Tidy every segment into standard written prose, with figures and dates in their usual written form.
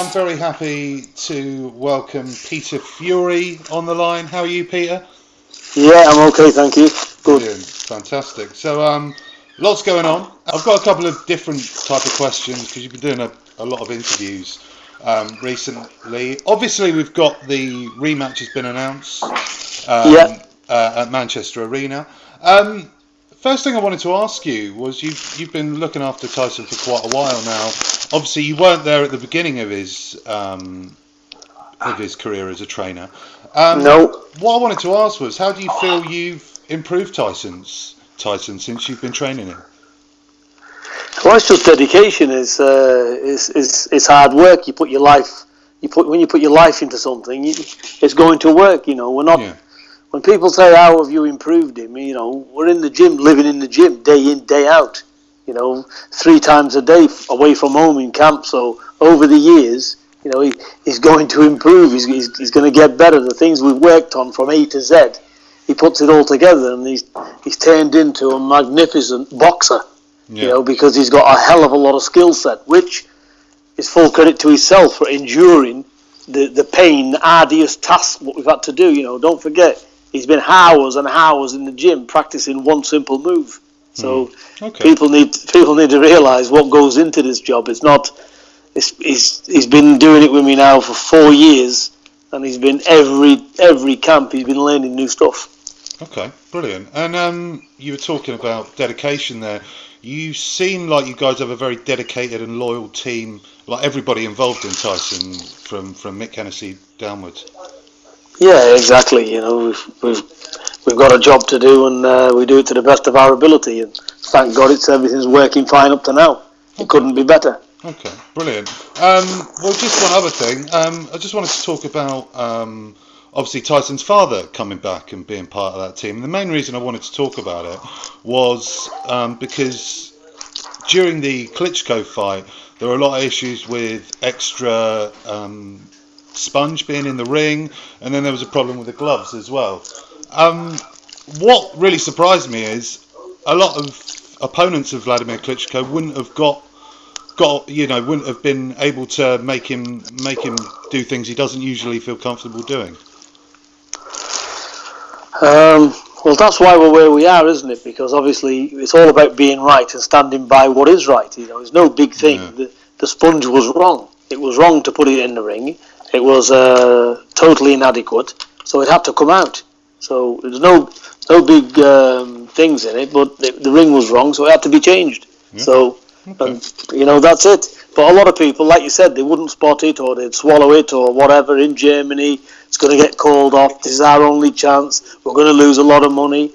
I'm very happy to welcome Peter Fury on the line. How are you, Peter? Yeah, I'm okay, thank you. Good. Brilliant, fantastic. So, lots going on. I've got a couple of different type of questions because you've been doing a lot of interviews recently. Obviously, we've got the rematch has been announced at Manchester Arena. First thing I wanted to ask you was you've been looking after Tyson for quite a while now. Obviously, you weren't there at the beginning of his career as a trainer. No. What I wanted to ask was, how do you feel you've improved Tyson since you've been training him? Well, it's just dedication. It's hard work. When you put your life into something, it's going to work. You know, we're not. Yeah. When people say, "How have you improved him?" You know, we're in the gym, living in the gym, day in, day out. You know, 3 times a day away from home in camp. So over the years, you know, he's going to improve. He's going to get better. The things we've worked on from A to Z, he puts it all together, and he's turned into a magnificent boxer. Yeah. You know, because he's got a hell of a lot of skill set, which is full credit to himself for enduring the pain, the arduous task what we've had to do. You know, don't forget, he's been hours and hours in the gym practicing one simple move. So people need to realise what goes into this job. It's not. He's been doing it with me now for 4 years, and he's been every camp. He's been learning new stuff. Okay, brilliant. And you were talking about dedication there. You seem like you guys have a very dedicated and loyal team, like everybody involved in Tyson, from Mick Hennessy downwards. Yeah, exactly. You know, we've got a job to do, and we do it to the best of our ability. And thank God, everything's working fine up to now. It couldn't be better. Okay, brilliant. Well, just one other thing. I just wanted to talk about obviously Tyson's father coming back and being part of that team. And the main reason I wanted to talk about it was because during the Klitschko fight, there were a lot of issues with extra sponge being in the ring, and then there was a problem with the gloves as well. What really surprised me is a lot of opponents of Wladimir Klitschko wouldn't have been able to make him do things he doesn't usually feel comfortable doing. Well, that's why we're where we are, isn't it? Because obviously it's all about being right and standing by what is right. You know, it's no big thing. Yeah. The sponge was wrong. It was wrong to put it in the ring. It was totally inadequate, so it had to come out. So there's no big things in it, but the ring was wrong, so it had to be changed. Yeah. So, you know, that's it. But a lot of people, like you said, they wouldn't spot it, or they'd swallow it, or whatever. In Germany, it's going to get called off. This is our only chance. We're going to lose a lot of money.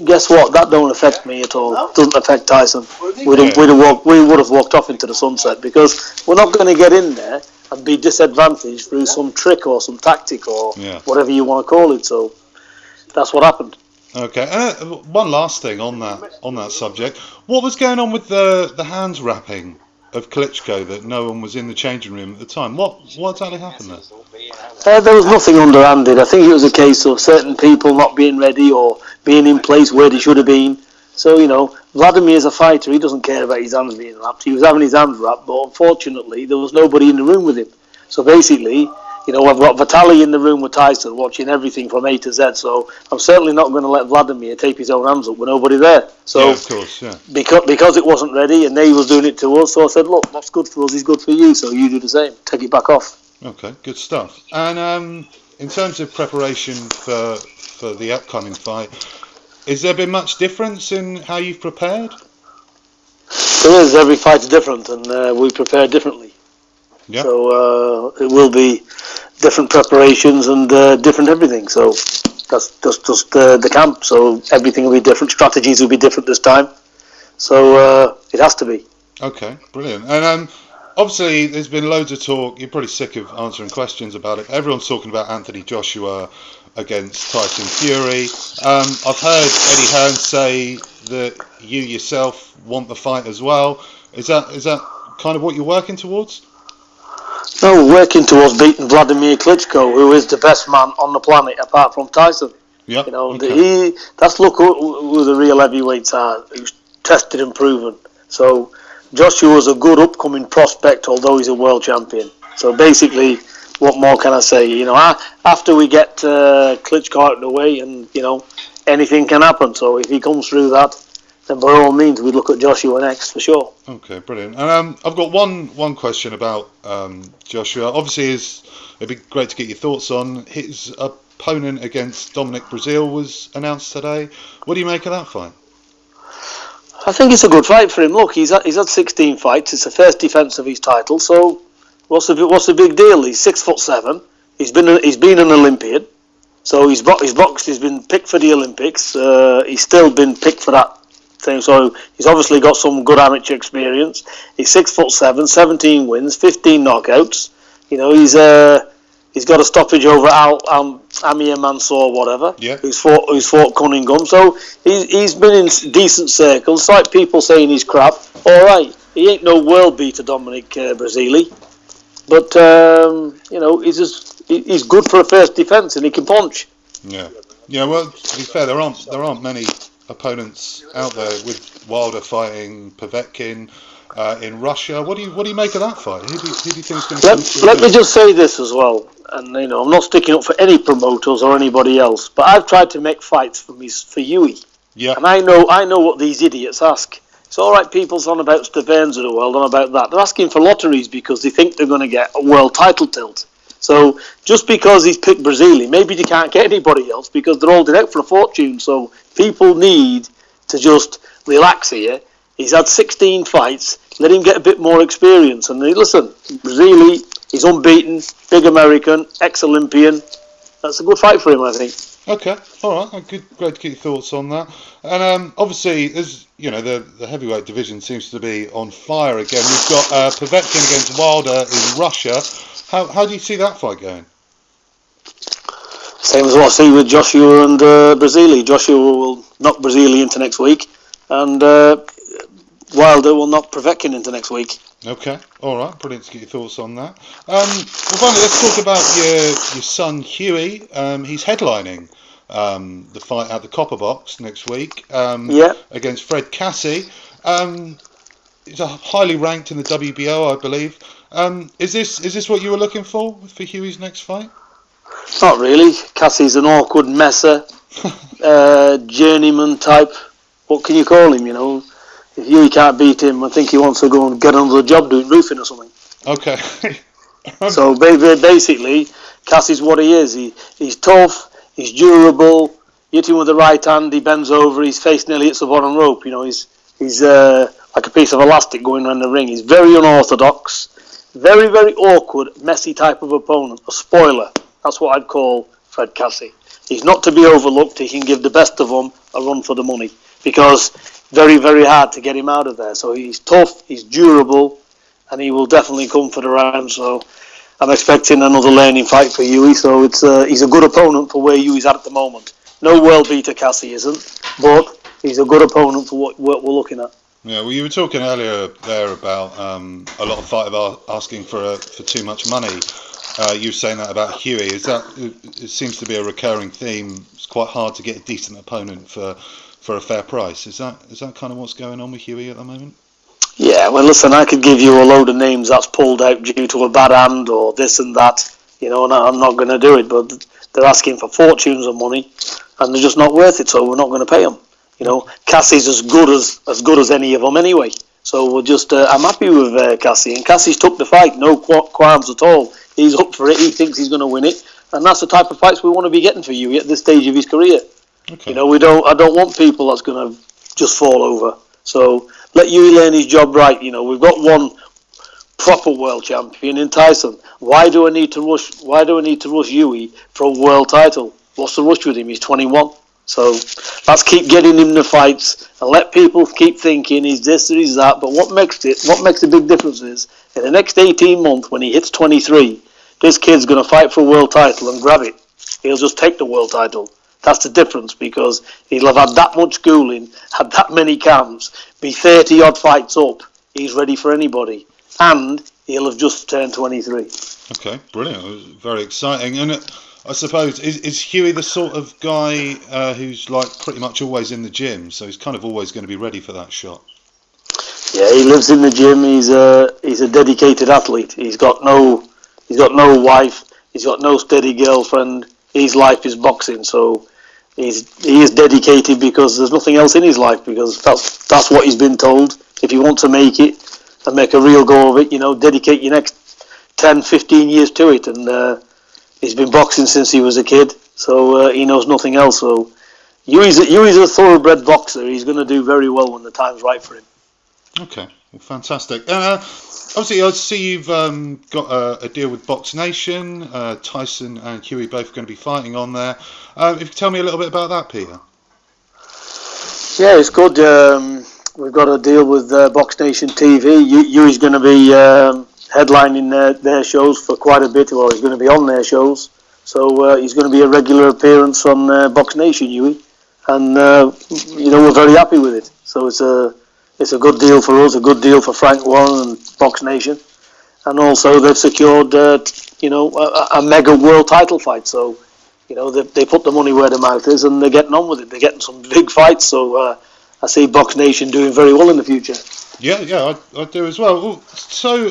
Guess what? That don't affect me at all. It doesn't affect Tyson. We would have walked off into the sunset, because we're not going to get in there and be disadvantaged through some trick or some tactic or whatever you want to call it. So that's what happened. Okay. One last thing on that subject. What was going on with the hands wrapping of Klitschko that no one was in the changing room at the time? What exactly happened there? There was nothing underhanded. I think it was a case of certain people not being ready or being in place where they should have been. So, you know, Wladimir's a fighter. He doesn't care about his hands being wrapped. He was having his hands wrapped, but unfortunately there was nobody in the room with him. So basically, you know, I've got Vitaly in the room with Tyson watching everything from A to Z, so I'm certainly not going to let Wladimir tape his own hands up with nobody there. So, yeah, of course, yeah. Because it wasn't ready and they was doing it to us, so I said, look, what's good for us is good for you, so you do the same. Take it back off. Okay, good stuff. And in terms of preparation for the upcoming fight, has there been much difference in how you've prepared? There is. Every fight's different, and we prepare differently. Yep. So it will be different preparations and different everything. So that's just the camp. So everything will be different. Strategies will be different this time. So it has to be. Okay, brilliant. And obviously there's been loads of talk. You're probably sick of answering questions about it. Everyone's talking about Anthony Joshua against Tyson Fury. I've heard Eddie Hearn say that you yourself want the fight as well. Is that kind of what you're working towards? No, working towards beating Wladimir Klitschko, who is the best man on the planet apart from Tyson. Yeah. You know, that's look who the real heavyweights are, who's tested and proven. So Joshua's a good upcoming prospect, although he's a world champion. So basically, what more can I say? You know, after we get Klitschko out of the way, and you know, anything can happen. So if he comes through that, then by all means, we look at Joshua next for sure. Okay, brilliant. And I've got one question about Joshua. Obviously, it'd be great to get your thoughts on his opponent against Dominic Brazil was announced today. What do you make of that fight? I think it's a good fight for him. Look, he's had 16 fights. It's the first defence of his title. So what's the big deal? He's 6'7". He's been an Olympian. So he's boxed. He's been picked for the Olympics. He's still been picked for that thing. So he's obviously got some good amateur experience. He's 6'7", 17 wins, 15 knockouts. You know, he's got a stoppage over Amir Mansour, whatever. Yeah. Who's fought Cunningham. So he's been in decent circles. It's like people saying he's crap. All right, he ain't no world beater, Dominic Brazili. But you know, he's good for a first defence, and he can punch. Yeah. Well, to be fair, there aren't many opponents out there with Wilder fighting Povetkin in Russia. What do you make of that fight? Who do you think's going to come through? Let me just say this as well, and you know, I'm not sticking up for any promoters or anybody else, but I've tried to make fights for Hughie. Yeah. And I know what these idiots ask. It's all right, people's on about Stevens of the world, on about that. They're asking for lotteries because they think they're going to get a world title tilt. So just because he's picked Brazili, maybe they can't get anybody else because they're holding out for a fortune. So people need to just relax here. He's had 16 fights. Let him get a bit more experience. And listen, Brazili, he's unbeaten, big American, ex-Olympian. That's a good fight for him, I think. Okay, all right. Good, great to get your thoughts on that. And obviously, as you know, the heavyweight division seems to be on fire again. We've got Povetkin against Wilder in Russia. How do you see that fight going? Same as what I see with Joshua and Brazili. Joshua will knock Brazili into next week, and Wilder will knock Povetkin into next week. Okay, all right, brilliant to get your thoughts on that. Well, finally, let's talk about your son Hughie. He's headlining the fight at the Copper Box next week against Fred Kassi. He's highly ranked in the WBO, I believe. Is this what you were looking for Hughie's next fight? Not really. Cassie's an awkward messer, journeyman type. What can you call him? You know, if Hughie can't beat him, I think he wants to go and get another job doing roofing or something. Okay. So basically, Cassie's what he is. He's tough. He's durable. You hit him with the right hand, he bends over. His face nearly hits the bottom rope. You know, he's like a piece of elastic going around the ring. He's very unorthodox, very, very awkward, messy type of opponent. A spoiler. That's what I'd call Fred Kassi. He's not to be overlooked. He can give the best of them a run for the money because very, very hard to get him out of there. So he's tough, he's durable, and he will definitely come for the round. So I'm expecting another learning fight for Hughie. So he's a good opponent for where Hughie's at the moment. No world beater Kassi isn't, but he's a good opponent for what we're looking at. Yeah, well, you were talking earlier there about a lot of fighters asking for too much money. You were saying that about Hughie. It seems to be a recurring theme. It's quite hard to get a decent opponent for a fair price. Is that kind of what's going on with Hughie at the moment? Yeah, well, listen, I could give you a load of names that's pulled out due to a bad hand or this and that, you know, and I'm not going to do it, but they're asking for fortunes of money, and they're just not worth it, so we're not going to pay them. You know, Cassie's as good as any of them anyway, so we're just, I'm happy with Kassi, and Cassie's took the fight, no qualms at all. He's up for it, he thinks he's going to win it, and that's the type of fights we want to be getting for Hughie at this stage of his career. Okay. You know, I don't want people that's going to just fall over. So let Hughie learn his job right. You know, we've got one proper world champion in Tyson. Why do I need to rush Hughie for a world title? What's the rush with him? He's 21. So let's keep getting him the fights and let people keep thinking he's this or he's that. But what makes the big difference is in the next 18 months when he hits 23, this kid's going to fight for a world title and grab it. He'll just take the world title. That's the difference because he'll have had that much schooling, had that many camps, be 30 odd fights up. He's ready for anybody. And he'll have just turned 23. Okay, brilliant. It was very exciting. And I suppose, is Hughie the sort of guy who's like pretty much always in the gym? So he's kind of always going to be ready for that shot. Yeah, he lives in the gym. He's a dedicated athlete. He's got no He's got no wife. He's got no steady girlfriend. His life is boxing, so he is dedicated because there's nothing else in his life, because that's what he's been told. If you want to make it and make a real go of it, dedicate your next 10, 15 years to it. And he's been boxing since he was a kid, so he knows nothing else. So Hughie's a thoroughbred boxer. He's going to do very well when the time's right for him. Okay, well, fantastic. Obviously, I see you've got a deal with Boxnation. Tyson and Hughie both going to be fighting on there. If you could tell me a little bit about that, Peter. Yeah, it's good. We've got a deal with Boxnation TV. Hughie's going to be headlining their shows for quite a bit. Well, he's going to be on their shows. So he's going to be a regular appearance on Boxnation, Hughie. And, we're very happy with it. So it's a good deal for us, a good deal for Frank Warren and Boxnation. And also they've secured, a mega world title fight. So, they put the money where their mouth is and they're getting on with it. They're getting some big fights. So I see Boxnation doing very well in the future. Yeah, I do as well. So,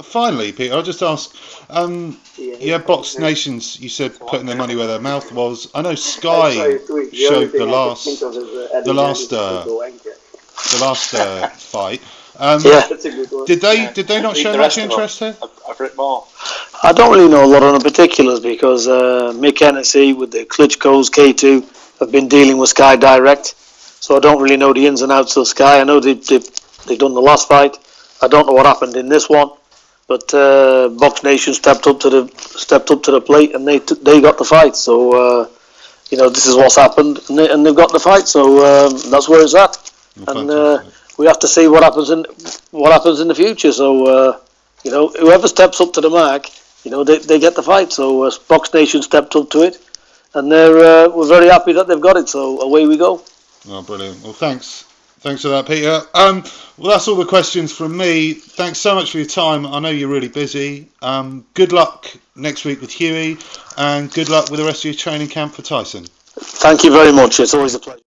finally, Peter, I'll just ask, Boxnation's, you said, putting their money where their mouth was. I know Sky showed the last fight. Did they not show much interest here? I've read more. I don't really know a lot on the particulars because Mick Hennessy with the Klitschko's K2 have been dealing with Sky Direct, so I don't really know the ins and outs of Sky. I know they've done the last fight. I don't know what happened in this one, but Boxnation stepped up to the plate and they got the fight. So this is what's happened, and they've got the fight. So that's where it's at. And we have to see what happens in the future. So whoever steps up to the mark, they get the fight. So Boxnation stepped up to it, and we're very happy that they've got it. So away we go. Oh, brilliant! Well, thanks for that, Peter. Well, that's all the questions from me. Thanks so much for your time. I know you're really busy. Good luck next week with Hughie, and good luck with the rest of your training camp for Tyson. Thank you very much. It's always a pleasure.